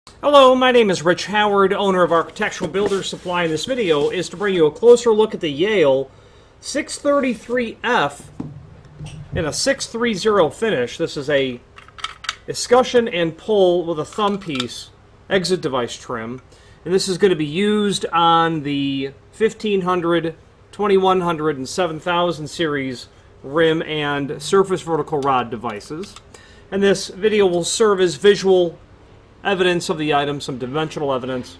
Hello, my name is Rich Howard, owner of Architectural Builders Supply, and this video is to bring you a closer look at the Yale 633F in a 630 finish. This is a escutcheon and pull with a thumb piece exit device trim, and this is going to be used on the 1500, 2100, and 7000 series rim and surface vertical rod devices. And this video will serve as visual evidence of the item, some dimensional evidence.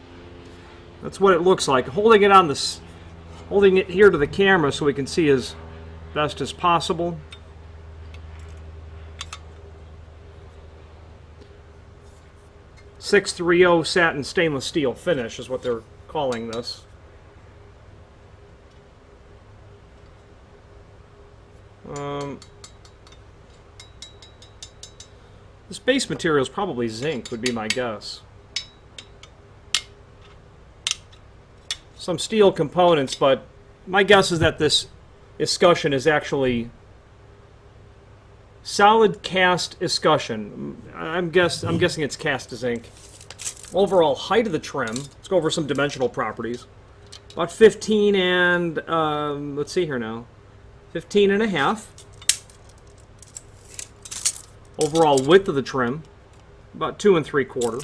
That's what it looks like. Holding it here to the camera so we can see as best as possible. .630 satin stainless steel finish is what they're calling this. This base material is probably zinc, would be my guess. Some steel components, but my guess is that this escutcheon is actually solid cast escutcheon. I'm guessing it's cast zinc. Overall height of the trim, let's go over some dimensional properties. About 15 and, let's see here now, 15 and a half. Overall width of the trim, about 2 3/4.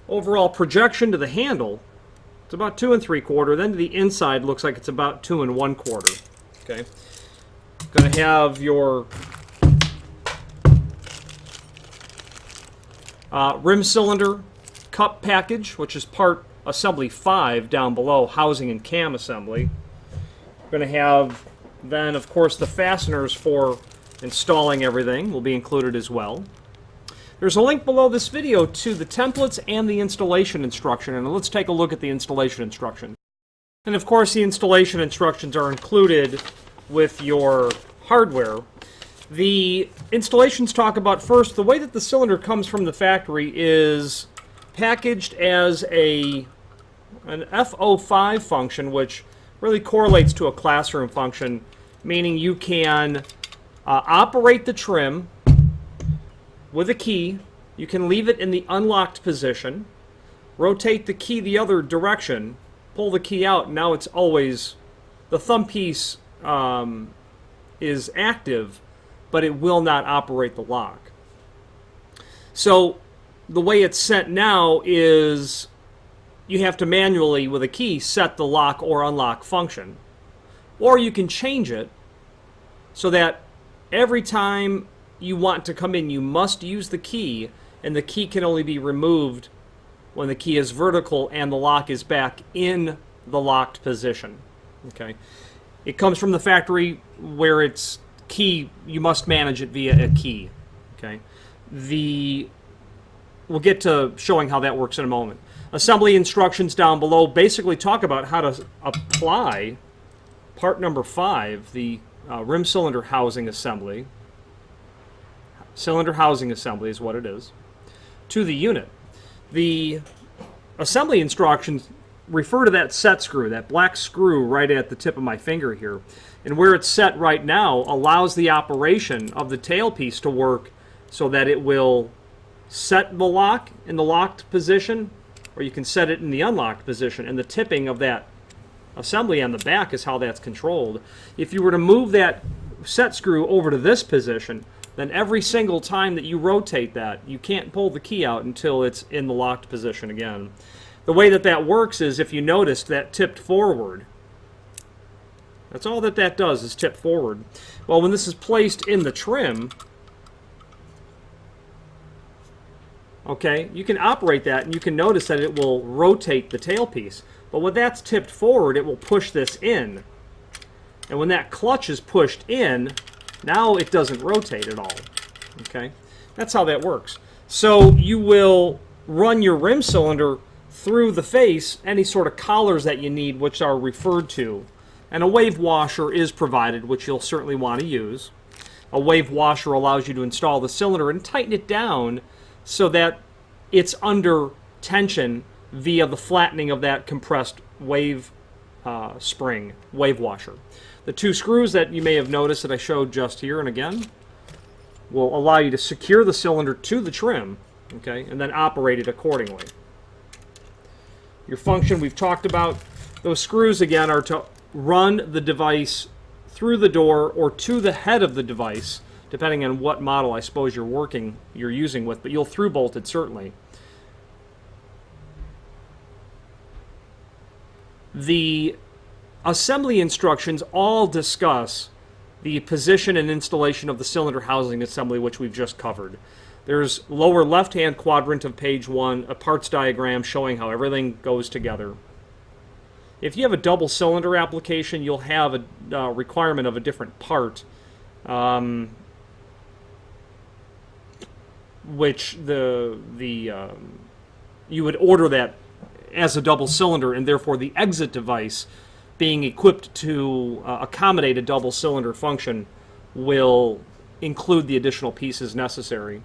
Overall projection to the handle, it's about 2 3/4. Then to the inside, looks like it's about 2 1/4. Okay, going to have your rim cylinder cup package, which is part assembly 5 down below, housing and cam assembly. Going to have then, of course, the fasteners for installing everything will be included as well. There's a link below this video to the templates and the installation instruction, and let's take a look at the installation instruction. And of course, the installation instructions are included with your hardware. The installations talk about, first, the way that the cylinder comes from the factory is packaged as an FO5 function, which really correlates to a classroom function, meaning you can operate the trim with a key. You can leave it in the unlocked position, rotate the key the other direction, pull the key out, and now it's always, the thumb piece is active, but it will not operate the lock. So the way it's set now is you have to manually, with a key, set the lock or unlock function. Or you can change it so that every time you want to come in, you must use the key, and the key can only be removed when the key is vertical and the lock is back in the locked position. Okay, it comes from the factory where it's key, you must manage it via a key. Okay, we'll get to showing how that works in a moment. Assembly instructions down below basically talk about how to apply part number 5, the rim cylinder housing assembly. Cylinder housing assembly is what it is, to the unit. The assembly instructions refer to that set screw, that black screw right at the tip of my finger here. And where it's set right now allows the operation of the tailpiece to work so that it will set the lock in the locked position, or you can set it in the unlocked position, and the tipping of that assembly on the back is how that's controlled. If you were to move that set screw over to this position, then every single time that you rotate that, you can't pull the key out until it's in the locked position again. The way that that works is, if you noticed, that tipped forward. That's all that that does, is tip forward. Well, when this is placed in the trim, okay, you can operate that, and you can notice that it will rotate the tailpiece. But when that's tipped forward, it will push this in. And when that clutch is pushed in, now it doesn't rotate at all. Okay, that's how that works. So you will run your rim cylinder through the face, any sort of collars that you need, which are referred to. And a wave washer is provided, which you'll certainly want to use. A wave washer allows you to install the cylinder and tighten it down so that it's under tension via the flattening of that compressed wave spring, wave washer. The two screws that you may have noticed that I showed just here, and again, will allow you to secure the cylinder to the trim, okay, and then operate it accordingly. Your function we've talked about. Those screws, again, are to run the device through the door or to the head of the device, depending on what model I suppose you're using with, but you'll through bolt it certainly. The assembly instructions all discuss the position and installation of the cylinder housing assembly, which we've just covered. There's lower left-hand quadrant of page 1, a parts diagram showing how everything goes together. If you have a double cylinder application, you'll have a requirement of a different part, which you would order that as a double cylinder, and therefore the exit device being equipped to accommodate a double cylinder function will include the additional pieces necessary.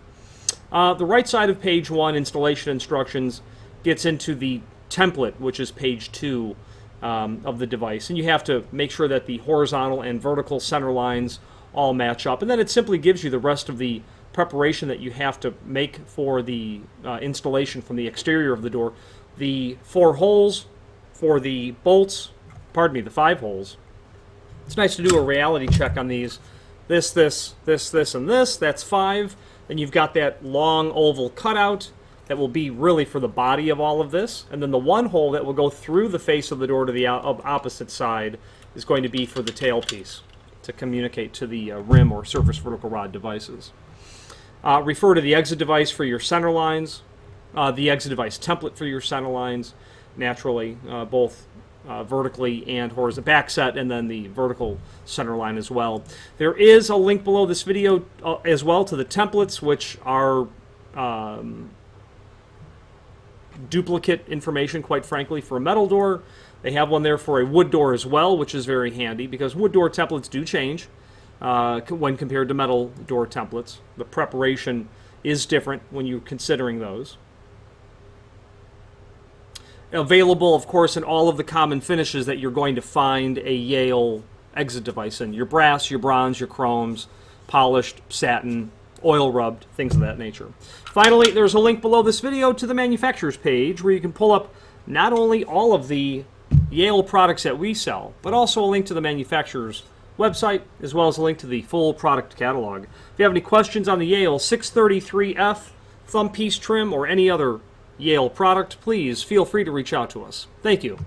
The right side of page 1, installation instructions, gets into the template, which is page 2 of the device, and you have to make sure that the horizontal and vertical center lines all match up, and then it simply gives you the rest of the preparation that you have to make for the installation from the exterior of the door. The 4 holes for the bolts, the 5 holes. It's nice to do a reality check on these. This, and this, that's 5. Then you've got that long oval cutout that will be really for the body of all of this. And then the 1 hole that will go through the face of the door to the opposite side is going to be for the tailpiece to communicate to the rim or surface vertical rod devices. Refer to the exit device for your center lines, the exit device template for your center lines, naturally, both vertically and horizontal, back set, and then the vertical center line as well. There is a link below this video as well to the templates, which are duplicate information, quite frankly, for a metal door. They have one there for a wood door as well, which is very handy because wood door templates do change when compared to metal door templates. The preparation is different when you're considering those. Available, of course, in all of the common finishes that you're going to find a Yale exit device in. Your brass, your bronze, your chromes, polished, satin, oil rubbed, things of that nature. Finally, there's a link below this video to the manufacturer's page where you can pull up not only all of the Yale products that we sell, but also a link to the manufacturer's website, as well as a link to the full product catalog. If you have any questions on the Yale 633F thumb piece trim or any other Yale product, please feel free to reach out to us. Thank you.